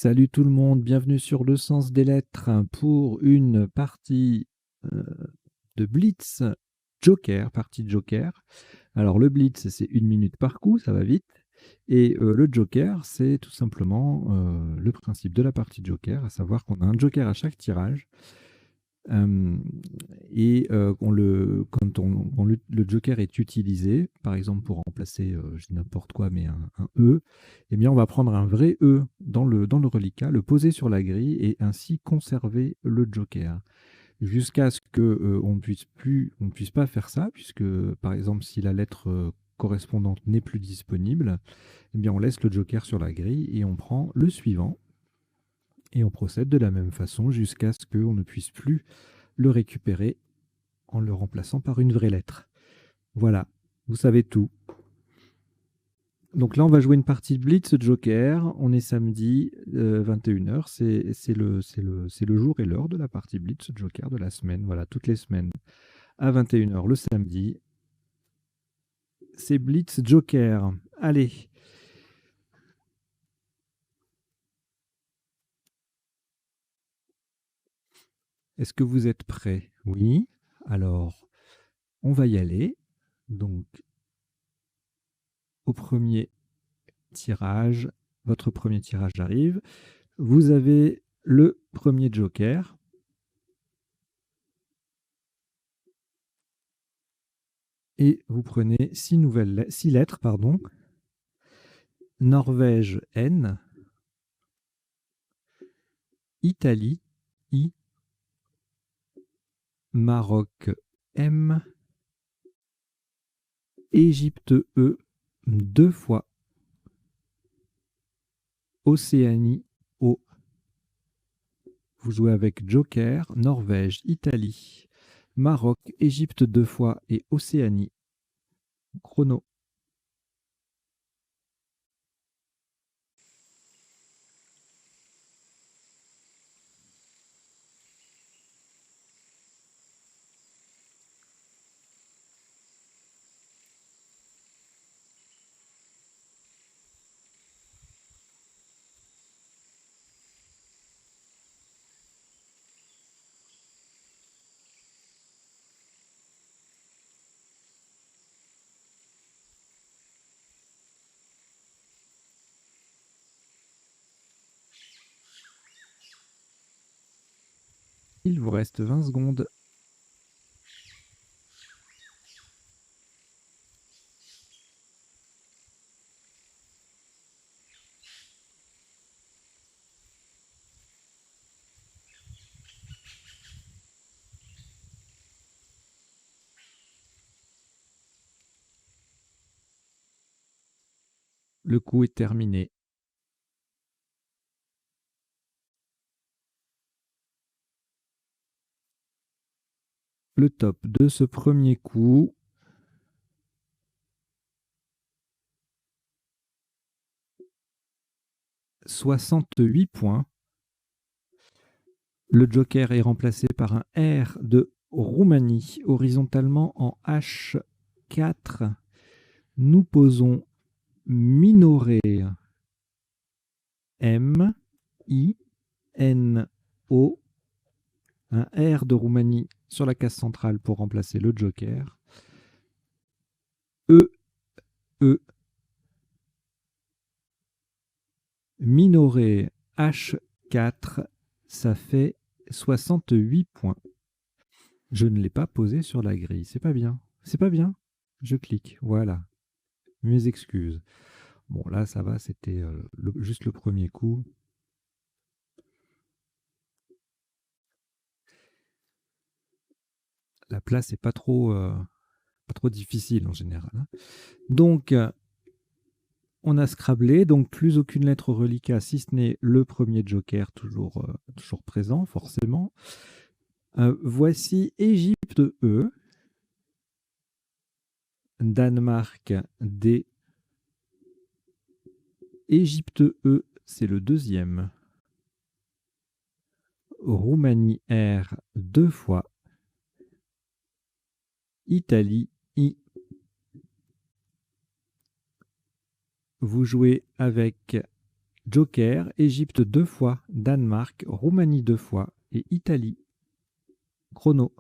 Salut tout le monde, bienvenue sur le sens des lettres pour une partie de Blitz Joker, partie Joker. Alors le Blitz, c'est 1 minute par coup, ça va vite. Et le Joker, c'est tout simplement le principe de la partie Joker, à savoir qu'on a un Joker à chaque tirage. Et le joker est utilisé, par exemple pour remplacer, je dis n'importe quoi, mais un E, eh bien on va prendre un vrai E dans le reliquat, le poser sur la grille et ainsi conserver le joker. Jusqu'à ce que on ne puisse pas faire ça, puisque par exemple si la lettre correspondante n'est plus disponible, eh bien on laisse le joker sur la grille et on prend le suivant. Et on procède de la même façon jusqu'à ce qu'on ne puisse plus le récupérer en le remplaçant par une vraie lettre. Voilà, vous savez tout. Donc là, on va jouer une partie de Blitz Joker. On est samedi, 21h. C'est le jour et l'heure de la partie Blitz Joker de la semaine. Voilà, toutes les semaines à 21h le samedi. C'est Blitz Joker. Allez. Est-ce que vous êtes prêts? Oui. Alors, on va y aller. Donc, au premier tirage, votre premier tirage arrive. Vous avez le premier joker. Et vous prenez 6 lettres, pardon. Norvège N, Italie I, Maroc M, Égypte E 2 fois, Océanie O. Vous jouez avec Joker, Norvège, Italie, Maroc, Égypte 2 fois et Océanie. Chrono. Il vous reste 20 secondes. Le coup est terminé. Le top de ce premier coup. « 68 points. Le joker est remplacé par un R de Roumanie, horizontalement en H4. Nous posons minoré M, I, N, O, un R de Roumanie sur la case centrale pour remplacer le joker. E, E, minoré H4, ça fait 68 points. Je ne l'ai pas posé sur la grille, c'est pas bien. C'est pas bien. Je clique, voilà. Mes excuses. Bon, là, ça va, c'était juste le premier coup. La place n'est pas trop difficile en général. Hein. Donc, on a scrablé, donc plus aucune lettre au reliquat, si ce n'est le premier joker, toujours présent, forcément. Voici Égypte E, Danemark D, Égypte E, c'est le deuxième. Roumanie R 2 fois. Italie I. Vous jouez avec Joker, Égypte 2 fois, Danemark, Roumanie 2 fois et Italie. Chrono.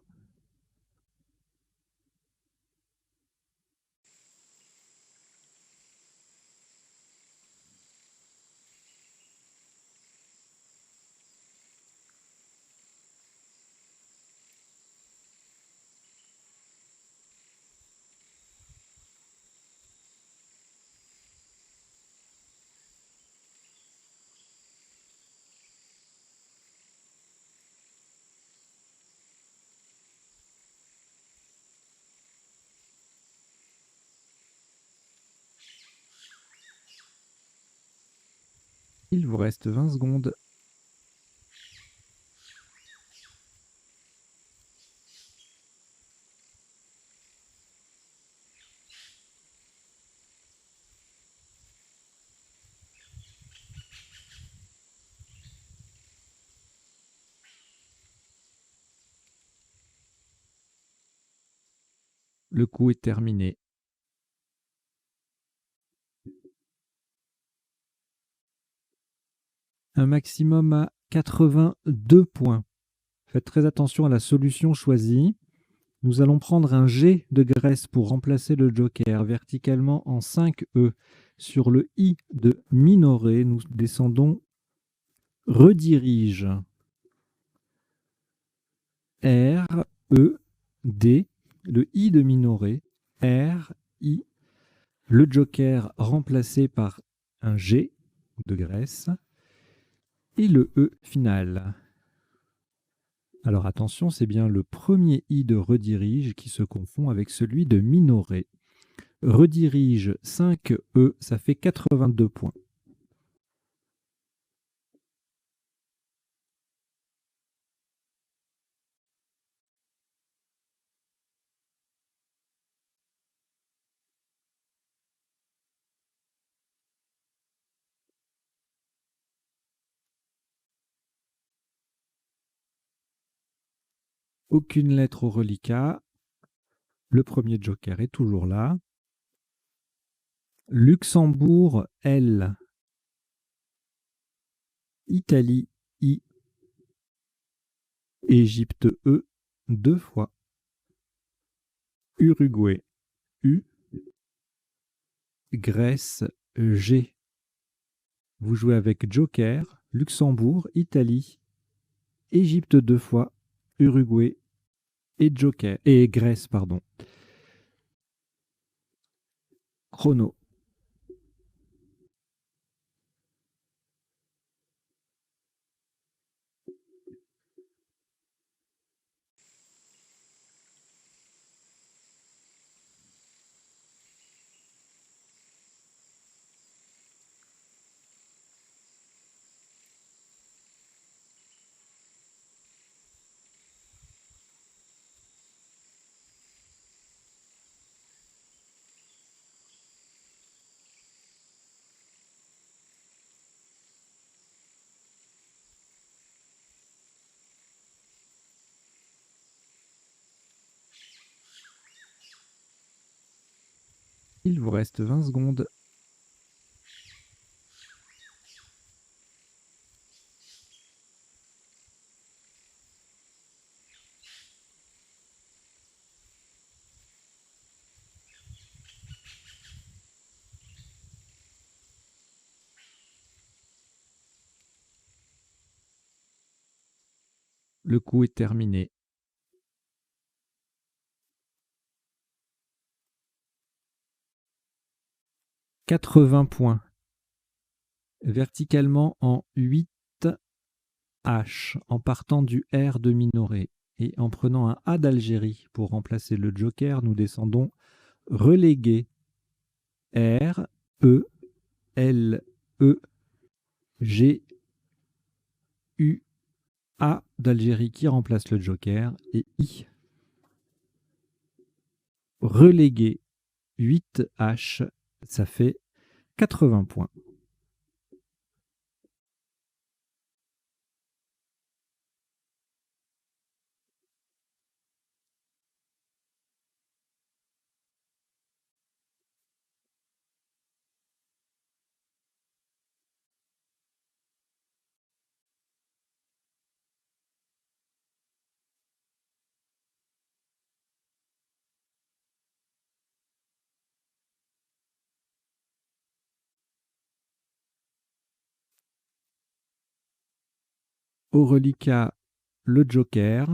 Il vous reste 20 secondes. Le coup est terminé. Un maximum à 82 points. Faites très attention à la solution choisie. Nous allons prendre un G de Grèce pour remplacer le joker verticalement en 5E. Sur le I de Minoré, nous descendons redirige. R, E, D, le I de Minoré, R, I, le joker remplacé par un G de Grèce et le E final. Alors attention, c'est bien le premier I de redirige qui se confond avec celui de Minoré. Redirige 5E, ça fait 82 points. Aucune lettre au reliquat. Le premier joker est toujours là. Luxembourg, L. Italie, I. Égypte, E, 2 fois. Uruguay, U. Grèce, G. Vous jouez avec joker, Luxembourg, Italie, Égypte 2 fois, Uruguay et joker et Grèce, pardon. Chrono. Il vous reste 20 secondes. Le coup est terminé. « 80 points. Verticalement en 8 H, en partant du R de Minoré. Et en prenant un A d'Algérie pour remplacer le joker, nous descendons relégué. R, E, L, E, G, U, A d'Algérie qui remplace le joker et I. Relégué 8 H, ça fait 80 points. Au reliquat, le joker.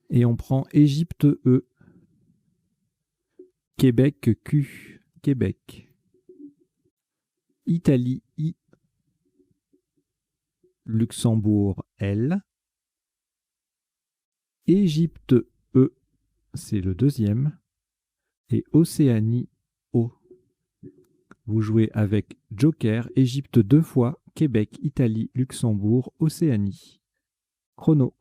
Et on prend Égypte E. Québec Q. Québec. Italie I. Luxembourg L. Égypte E. C'est le deuxième. Et Océanie O. Vous jouez avec Joker, Égypte 2 fois, Québec, Italie, Luxembourg, Océanie. Chrono.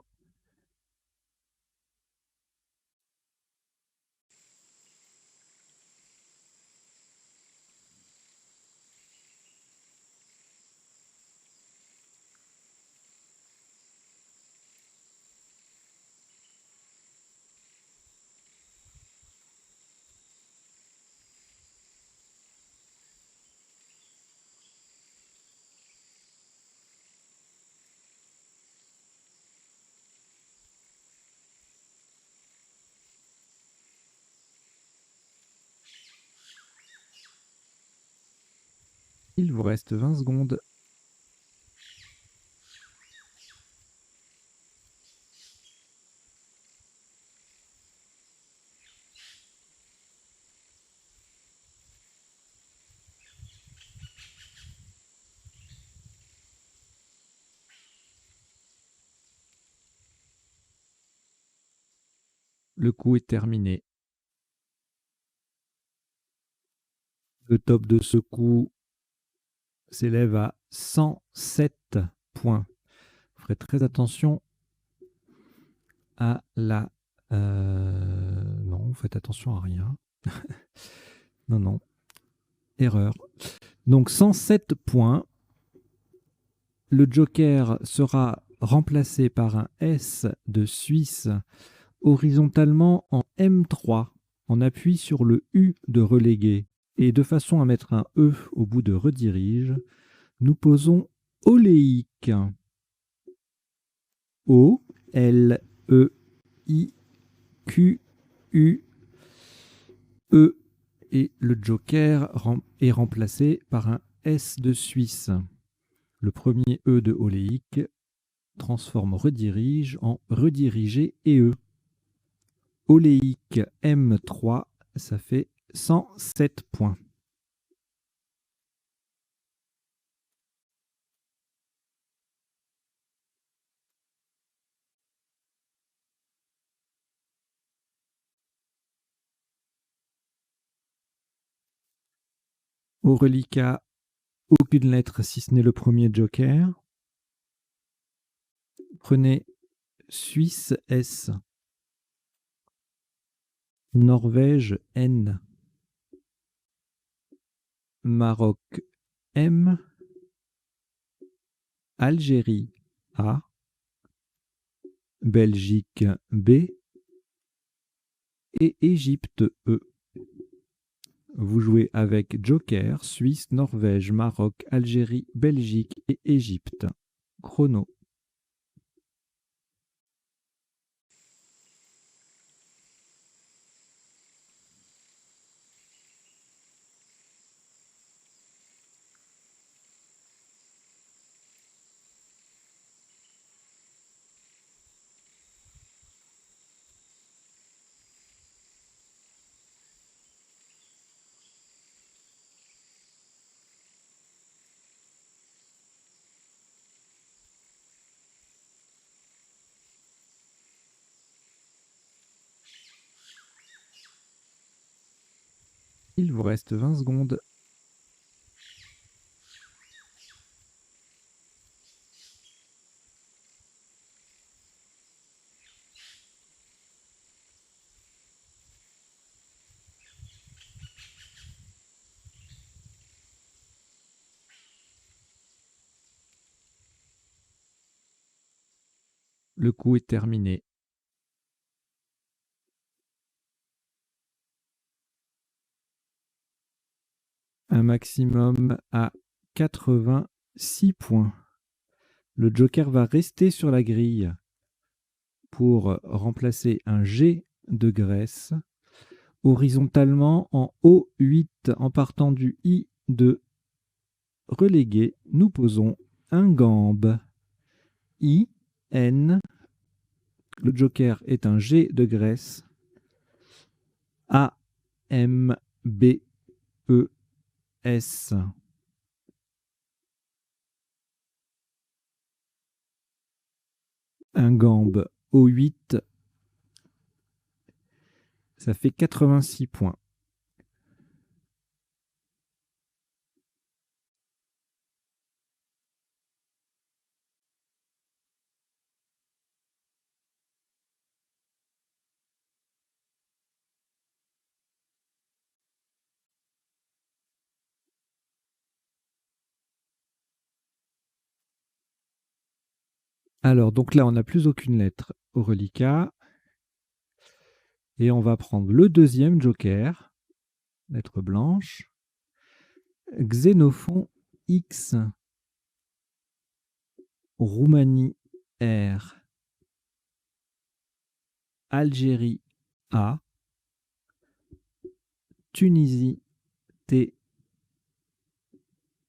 Il vous reste 20 secondes. Le coup est terminé. Le top de ce coup s'élève à 107 points. Vous ferez très attention à la... non, faites attention à rien. Non, non. Erreur. Donc 107 points. Le joker sera remplacé par un S de Suisse horizontalement en M3. On appuie sur le U de relégué. Et de façon à mettre un E au bout de redirige, nous posons oléique. O, L, E, I, Q, U, E. Et le joker est remplacé par un S de Suisse. Le premier E de oléique transforme redirige en rediriger et E. Oléique M3, ça fait 107 points. Au reliquat, aucune lettre si ce n'est le premier joker. Prenez Suisse S, Norvège N, Maroc M, Algérie A, Belgique B et Égypte E. Vous jouez avec Joker, Suisse, Norvège, Maroc, Algérie, Belgique et Égypte. Chrono. Il vous reste 20 secondes. Le coup est terminé. Un maximum à 86 points. Le joker va rester sur la grille pour remplacer un G de Grèce horizontalement en O8 en partant du I de relégué. Nous posons Ingambe. I-N. Le joker est un G de Grèce. A-M-B-E-S. Ingambe au 8. Ça fait 86 points. Alors, donc là, on n'a plus aucune lettre au reliquat. Et on va prendre le deuxième joker, lettre blanche. Xénophon X. Roumanie R. Algérie A. Tunisie T.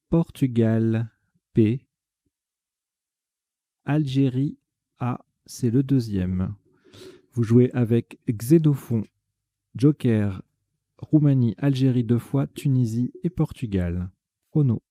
Portugal P. Algérie A, c'est le deuxième. Vous jouez avec Xénophon, joker, Roumanie, Algérie 2 fois, Tunisie et Portugal. Chrono.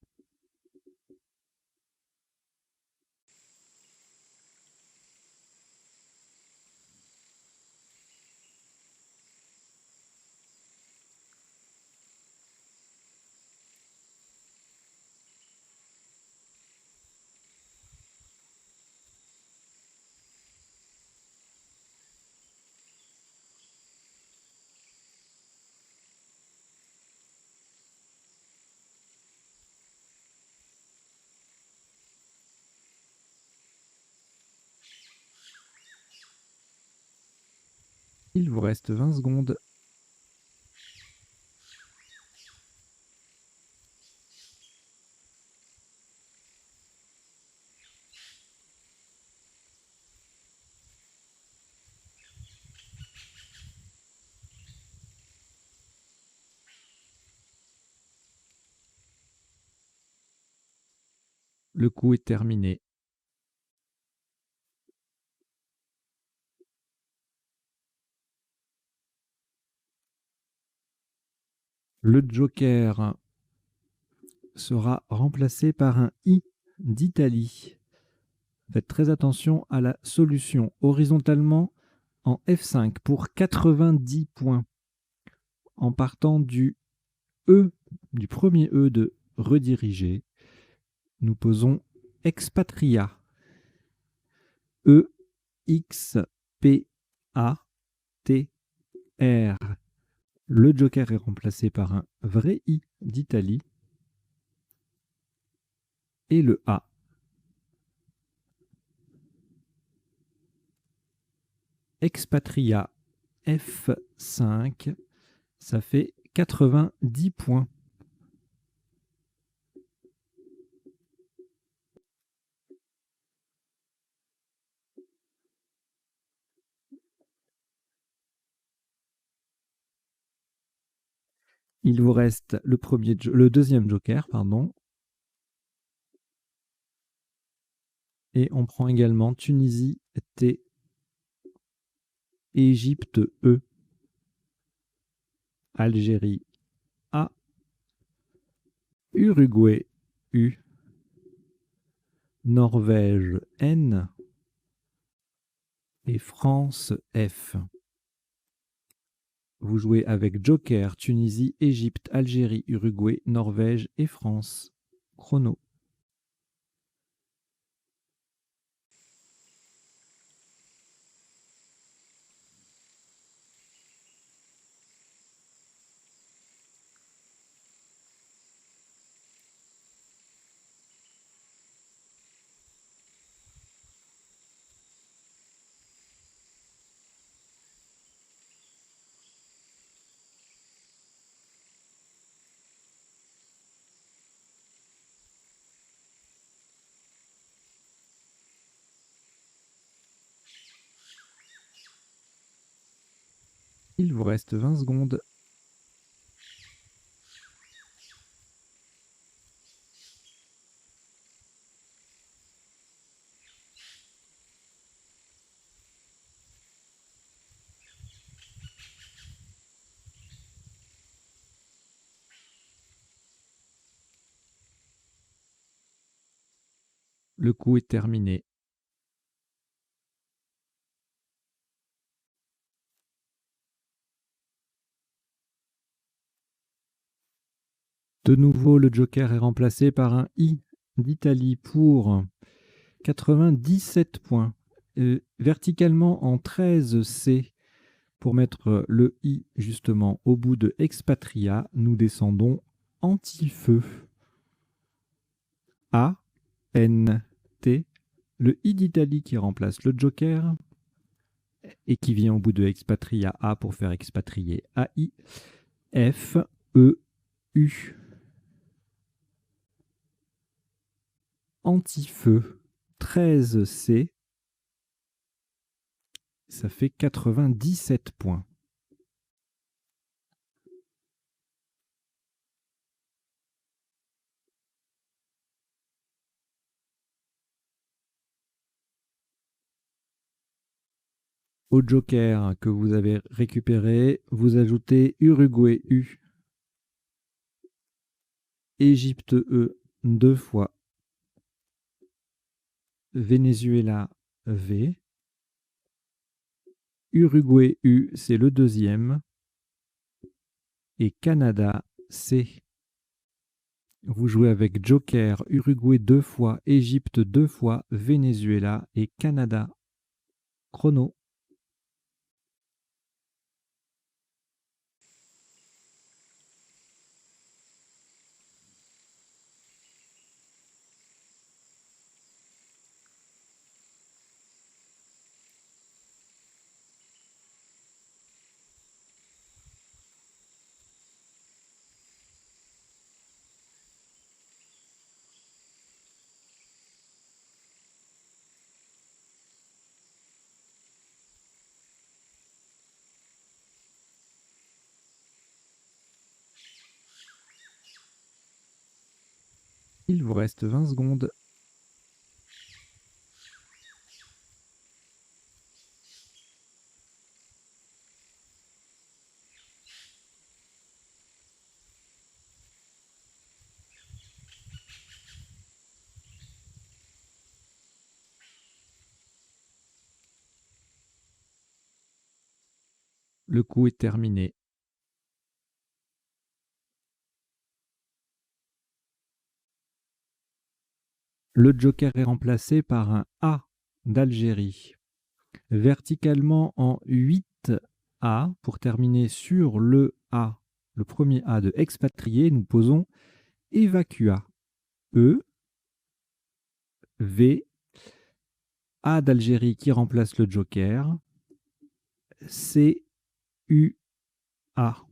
Il vous reste 20 secondes. Le coup est terminé. Le joker sera remplacé par un I d'Italie. Faites très attention à la solution. Horizontalement en F5 pour 90 points. En partant du E, du premier E de rediriger, nous posons expatria. E-X-P-A-T-R. Le joker est remplacé par un vrai I d'Italie et le A. Expatria F5, ça fait 90 points. Il vous reste le deuxième joker, pardon. Et on prend également Tunisie T, Égypte E, Algérie A, Uruguay U, Norvège N et France F. Vous jouez avec joker, Tunisie, Égypte, Algérie, Uruguay, Norvège et France. Chrono. Il vous reste 20 secondes. Le coup est terminé. De nouveau, le joker est remplacé par un I d'Italie pour 97 points. Verticalement en 13C, pour mettre le I justement au bout de expatria, nous descendons anti-feu. A, N, T, le I d'Italie qui remplace le joker et qui vient au bout de expatria A pour faire expatrier AI, F, E, U. Anti-feu, 13C, ça fait 97 points. Au joker que vous avez récupéré, vous ajoutez Uruguay U, Égypte E 2 fois, Venezuela V, Uruguay U, c'est le deuxième, et Canada C. Vous jouez avec joker, Uruguay 2 fois, Égypte 2 fois, Venezuela et Canada. Chrono. Il vous reste 20 secondes. Le coup est terminé. Le joker est remplacé par un A d'Algérie. Verticalement en 8A, pour terminer sur le A, le premier A de expatrié, nous posons évacua. E, V, A d'Algérie qui remplace le joker, C, U, A.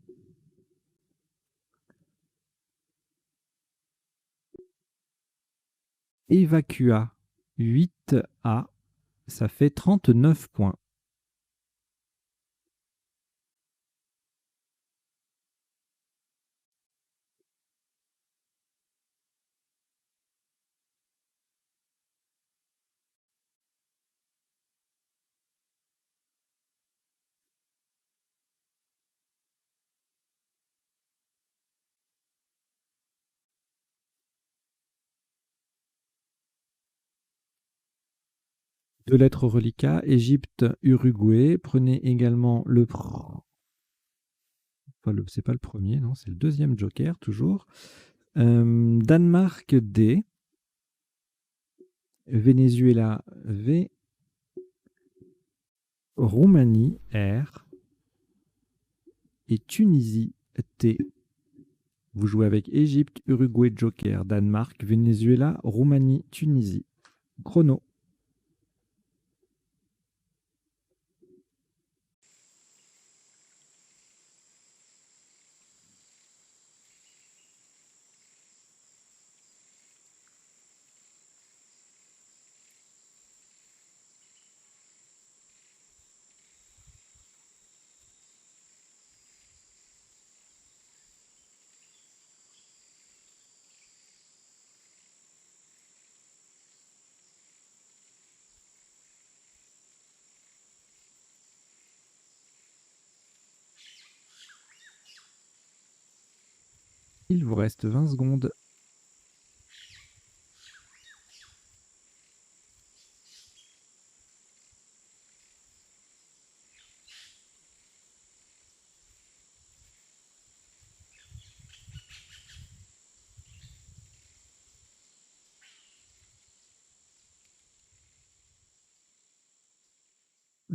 Évacua 8A, ça fait 39 points. Deux lettres reliquats, Égypte, Uruguay. Prenez également le... c'est pas le premier, non, c'est le deuxième joker, toujours. Danemark D, Venezuela V, Roumanie R et Tunisie T. Vous jouez avec Égypte, Uruguay joker, Danemark, Venezuela, Roumanie, Tunisie. Chrono. Il vous reste 20 secondes.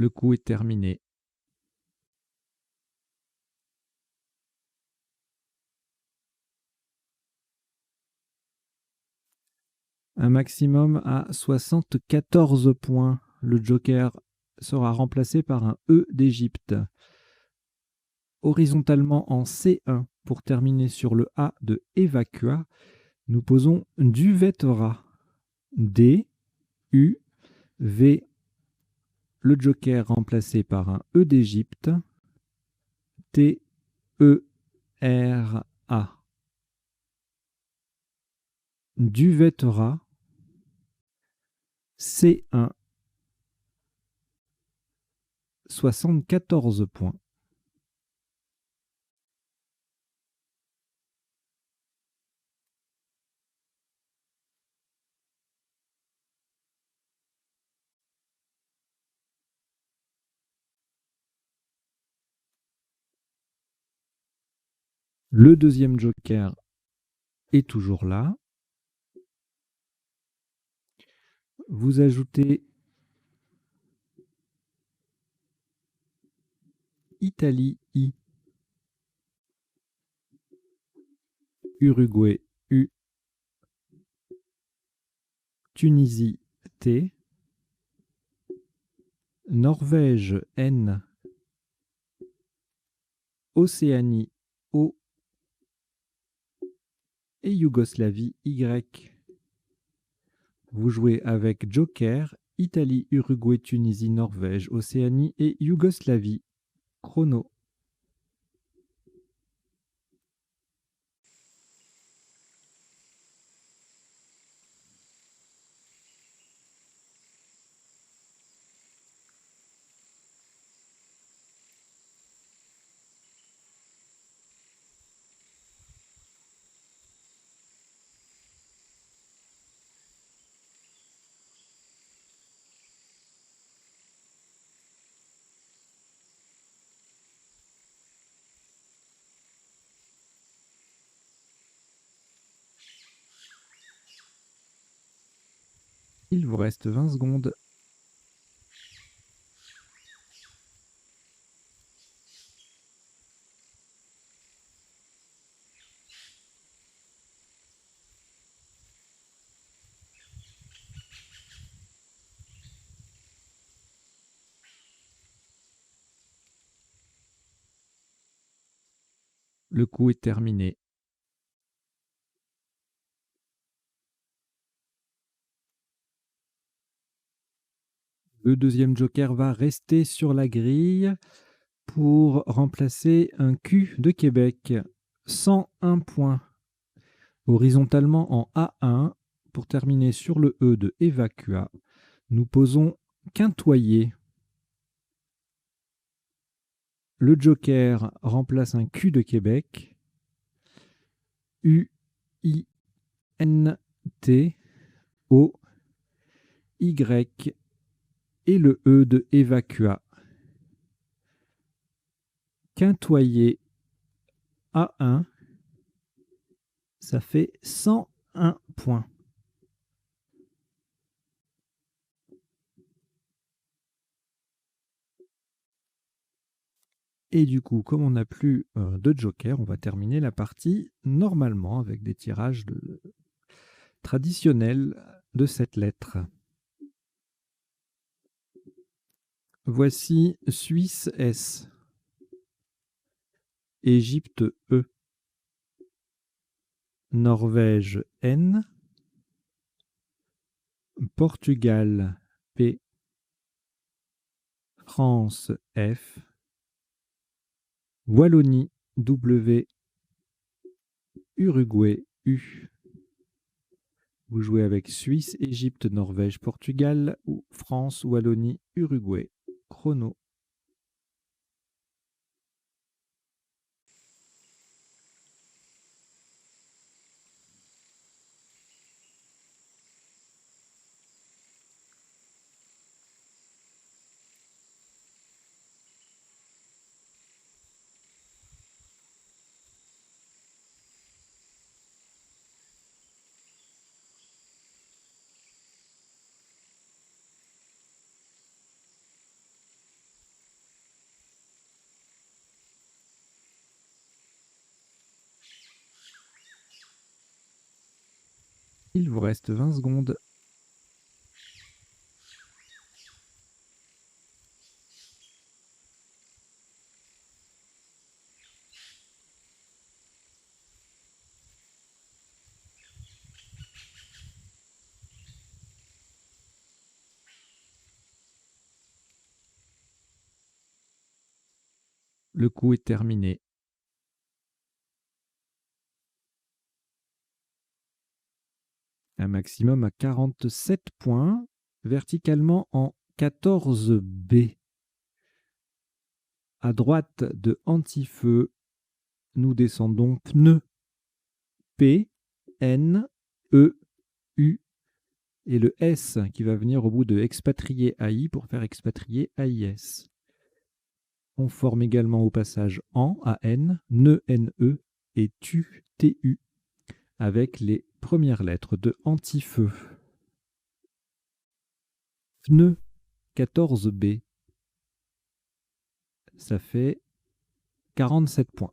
Le coup est terminé. Un maximum à 74 points. Le joker sera remplacé par un E d'Égypte. Horizontalement en C1 pour terminer sur le A de Évacua, nous posons Duvetora. D, U, V. Le joker remplacé par un E d'Égypte. T, E, R, A. Duvetora. C1. 74 points. Le deuxième joker est toujours là. Vous ajoutez Italie I, Uruguay U, Tunisie T, Norvège N, Océanie O et Yougoslavie Y. Vous jouez avec Joker, Italie, Uruguay, Tunisie, Norvège, Océanie et Yougoslavie. Chrono. Il vous reste 20 secondes. Le coup est terminé. Le deuxième joker va rester sur la grille pour remplacer un Q de Québec. 101 points. Horizontalement en A1 pour terminer sur le E de Évacua. Nous posons Quintoyer. Le joker remplace un Q de Québec. U, I, N, T, O, Y et le E de Évacua. Quintoyer A1, ça fait 101 points. Et du coup, comme on n'a plus de joker, on va terminer la partie normalement avec des tirages traditionnels de cette lettre. Voici Suisse S, Égypte E, Norvège N, Portugal P, France F, Wallonie W, Uruguay U. Vous jouez avec Suisse, Égypte, Norvège, Portugal ou France, Wallonie, Uruguay. Chrono. Il vous reste 20 secondes. Le coup est terminé. Un maximum à 47 points, verticalement en 14B. À droite de anti-feu, nous descendons pneu, P, N, E, U, et le S qui va venir au bout de expatrié AI pour faire expatrier AIS. On forme également au passage AN, AN, NE, NE et TU, TU, avec les premières lettres de anti-feu. Pneu 14B, ça fait 47 points.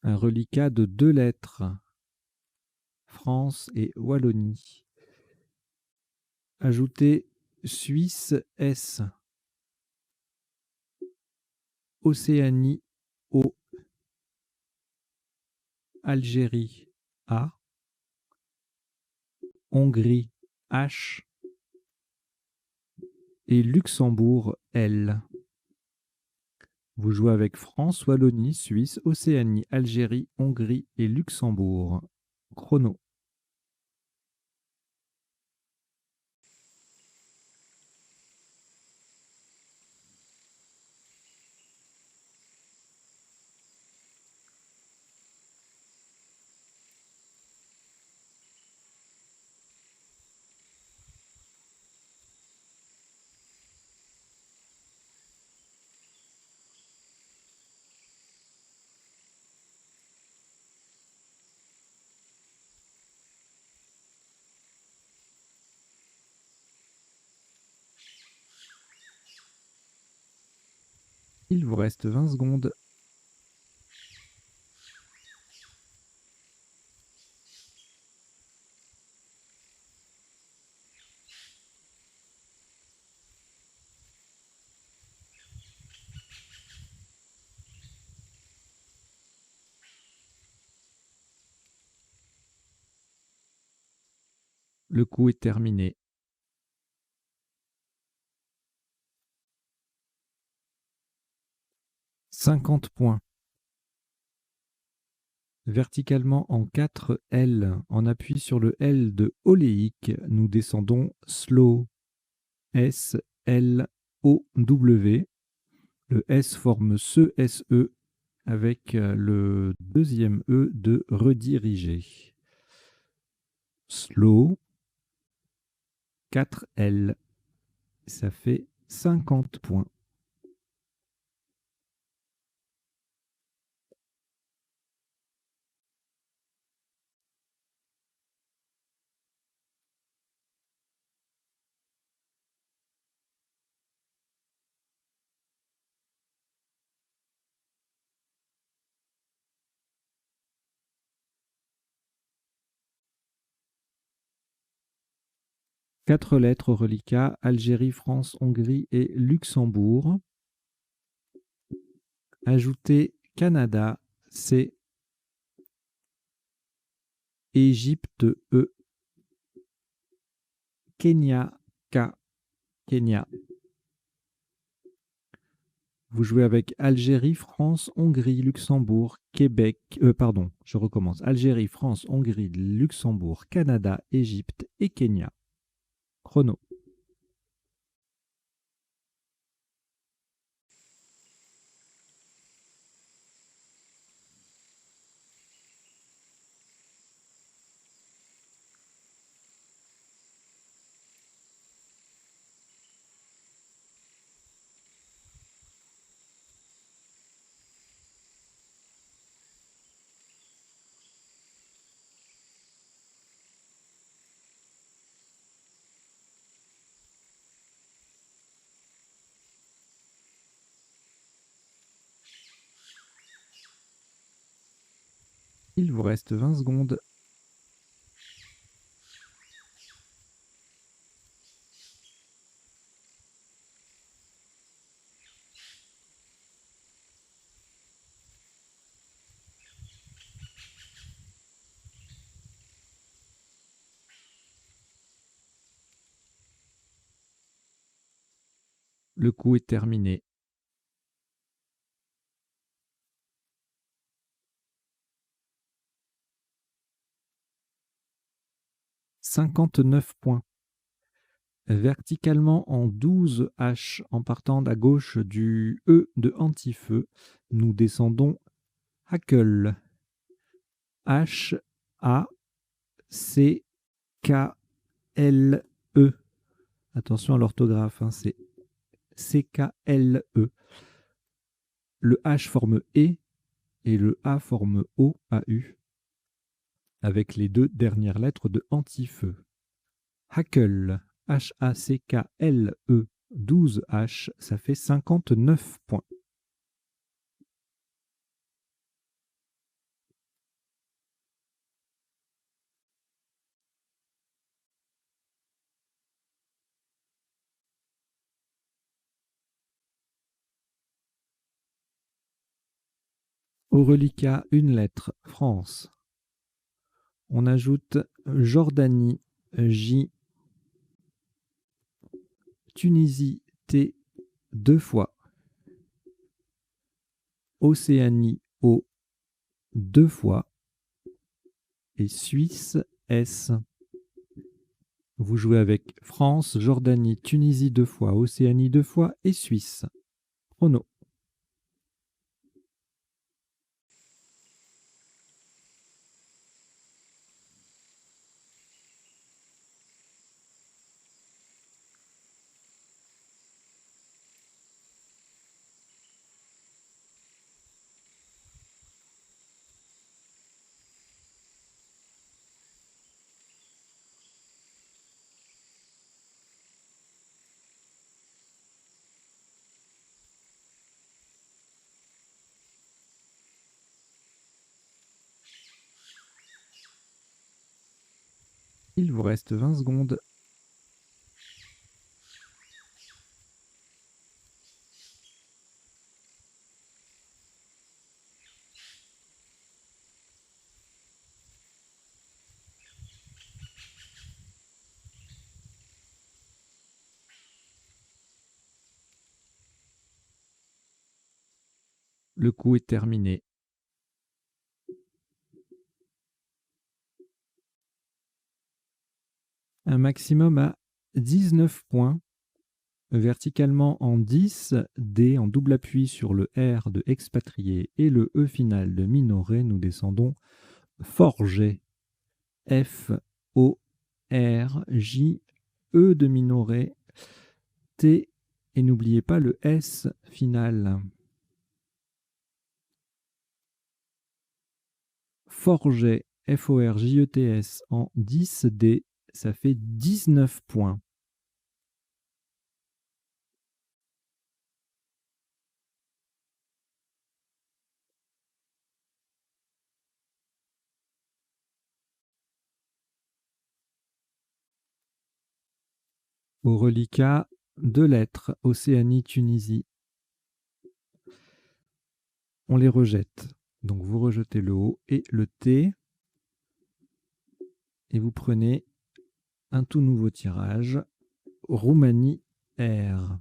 Un reliquat de 2 lettres, France et Wallonie. Ajoutez Suisse S, Océanie O, Algérie A, Hongrie H et Luxembourg L. Vous jouez avec France, Wallonie, Suisse, Océanie, Algérie, Hongrie et Luxembourg. Chrono. Il vous reste 20 secondes. Le coup est terminé. « 50 points. Verticalement en 4 L, en appui sur le L de oléique, nous descendons slow. S, L, O, W. Le S forme ce SE avec le deuxième E de rediriger. Slow, 4L, ça fait 50 points. Quatre lettres au reliquat, Algérie, France, Hongrie et Luxembourg. Ajoutez Canada, C, Égypte, E, Kenya, K, Kenya. Vous jouez avec Algérie, France, Hongrie, Luxembourg, Québec, je recommence. Algérie, France, Hongrie, Luxembourg, Canada, Égypte et Kenya. Chrono. Il vous reste 20 secondes. Le coup est terminé. « 59 points. Verticalement en 12 H en partant à gauche du E de anti-feu, nous descendons Hackle. H-A-C-K-L-E. Attention à l'orthographe, hein, c'est C-K-L-E. Le H forme E et le A forme O, A-U, avec les deux dernières lettres de anti-feu. Hackle, H-A-C-K-L-E, 12 H, ça fait 59 points. Au reliquat, une lettre, France. On ajoute Jordanie, J. Tunisie, T, 2 fois. Océanie, O, 2 fois. Et Suisse, S. Vous jouez avec France, Jordanie, Tunisie 2 fois, Océanie 2 fois et Suisse. Chrono. Il vous reste 20 secondes. Le coup est terminé. Un maximum à 19 points. Verticalement en 10, D en double appui sur le R de expatrié et le E final de minoré, nous descendons Forget. F-O-R-J, E de minoré, T, et n'oubliez pas le S final. Forget, F-O-R-J-E-T-S en 10D, ça fait 19 points. Au reliquat, 2 lettres, Océanie, Tunisie. On les rejette. Donc vous rejetez le O et le T. Et vous prenez un tout nouveau tirage. Roumanie, R.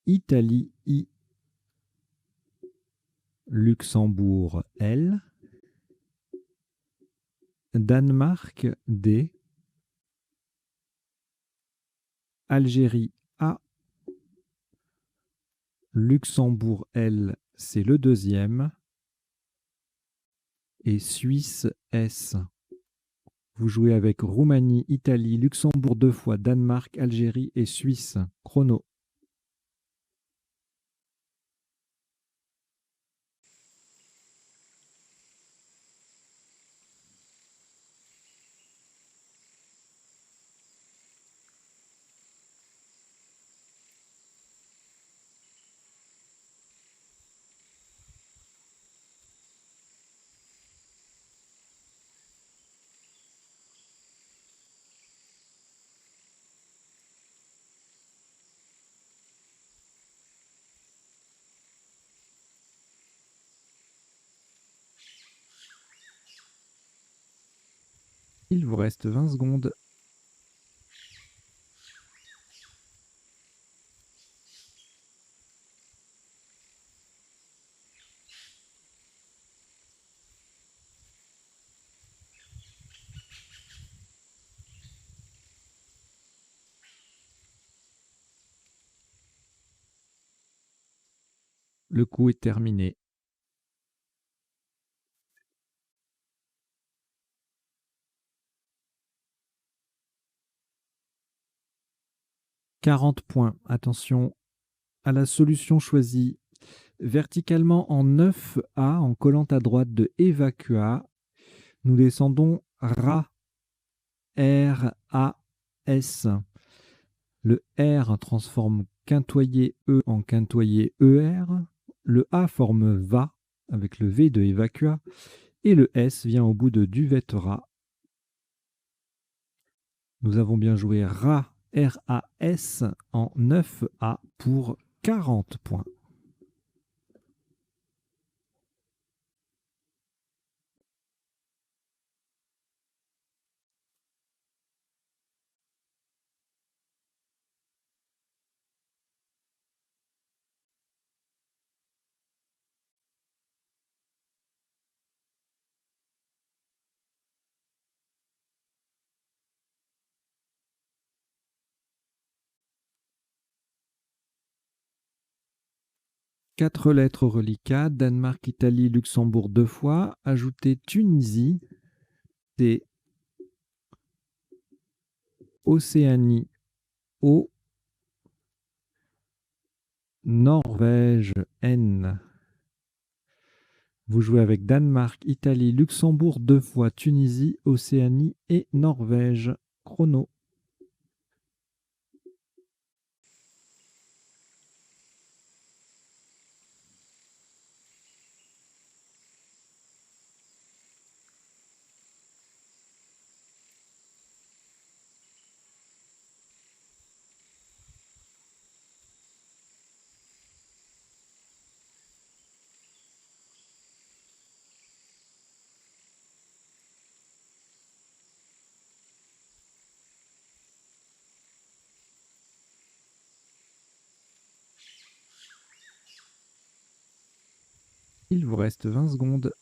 Italie, I. Luxembourg, L. Danemark, D. Algérie, A. Luxembourg, L, c'est le deuxième. Et Suisse, S. Vous jouez avec Roumanie, Italie, Luxembourg 2 fois, Danemark, Algérie et Suisse. Chrono. Il vous reste 20 secondes. Le coup est terminé. « 40 points. Attention à la solution choisie. Verticalement en 9A, en collant à droite de Evacua, nous descendons RA, R-A-S. Le R transforme quintoyer E en quintoyer ER. Le A forme VA avec le V de Evacua. Et le S vient au bout de Duvettera. Nous avons bien joué RA, R-A-S en 9A pour 40 points. Quatre lettres au reliquat, Danemark, Italie, Luxembourg 2 fois, ajoutez Tunisie, c'est Océanie, O, Norvège, N. Vous jouez avec Danemark, Italie, Luxembourg 2 fois, Tunisie, Océanie et Norvège. Chrono. Il vous reste 20 secondes.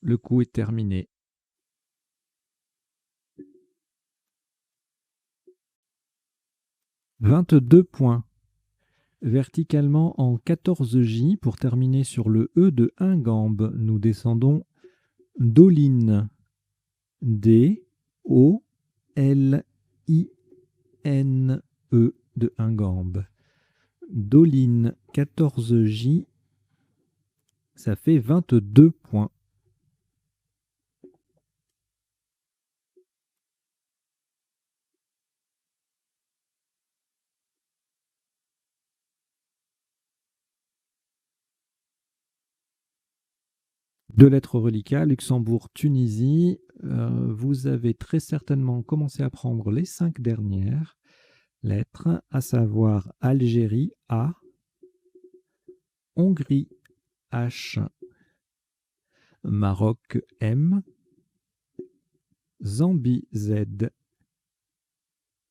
Le coup est terminé. « 22 points. Verticalement en 14J pour terminer sur le E de Ingambe. Nous descendons Doline. D, O, L, I, N, E de Ingambe. Doline 14J, ça fait 22 points. Deux lettres reliquats, Luxembourg, Tunisie. Vous avez très certainement commencé à prendre les 5 dernières lettres, à savoir Algérie, A, Hongrie, H, Maroc, M, Zambie, Z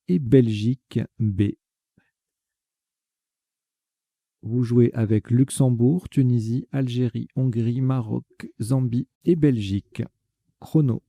et Belgique, B. Vous jouez avec Luxembourg, Tunisie, Algérie, Hongrie, Maroc, Zambie et Belgique. Chrono.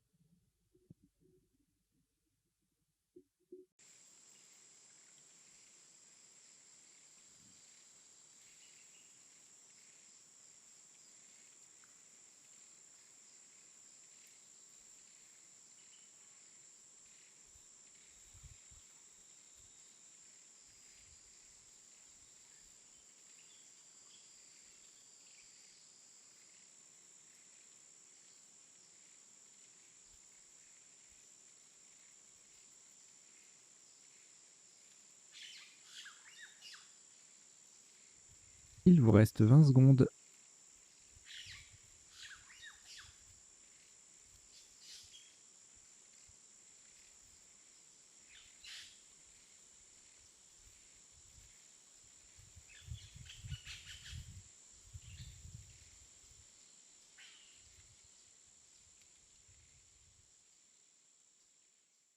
Il vous reste 20 secondes.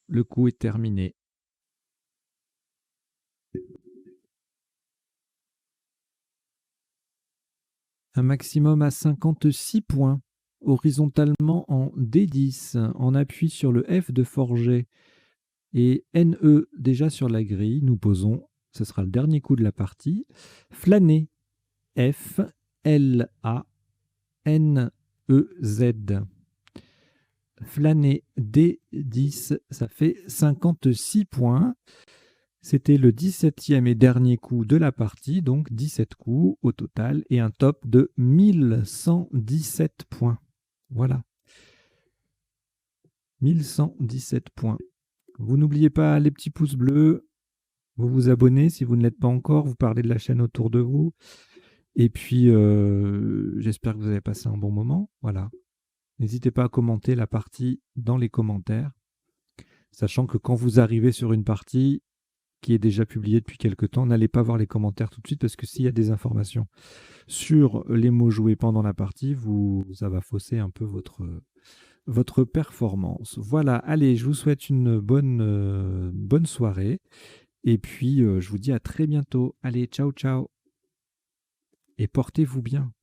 Le coup est terminé. Un maximum à 56 points, horizontalement en D10, en appui sur le F de Forget et NE déjà sur la grille. Nous posons, ce sera le dernier coup de la partie, flâner, F, L, A, N, E, Z. Flâner D10, ça fait 56 points. C'était le 17e et dernier coup de la partie, donc 17 coups au total et un top de 1117 points. Voilà. 1117 points. Vous n'oubliez pas les petits pouces bleus, vous vous abonnez si vous ne l'êtes pas encore, vous parlez de la chaîne autour de vous. Et puis, j'espère que vous avez passé un bon moment. Voilà. N'hésitez pas à commenter la partie dans les commentaires, sachant que quand vous arrivez sur une partie qui est déjà publiée depuis quelque temps, n'allez pas voir les commentaires tout de suite parce que s'il y a des informations sur les mots joués pendant la partie, ça va fausser un peu votre performance. Voilà, allez, je vous souhaite une bonne soirée et puis je vous dis à très bientôt. Allez, ciao, ciao et portez-vous bien.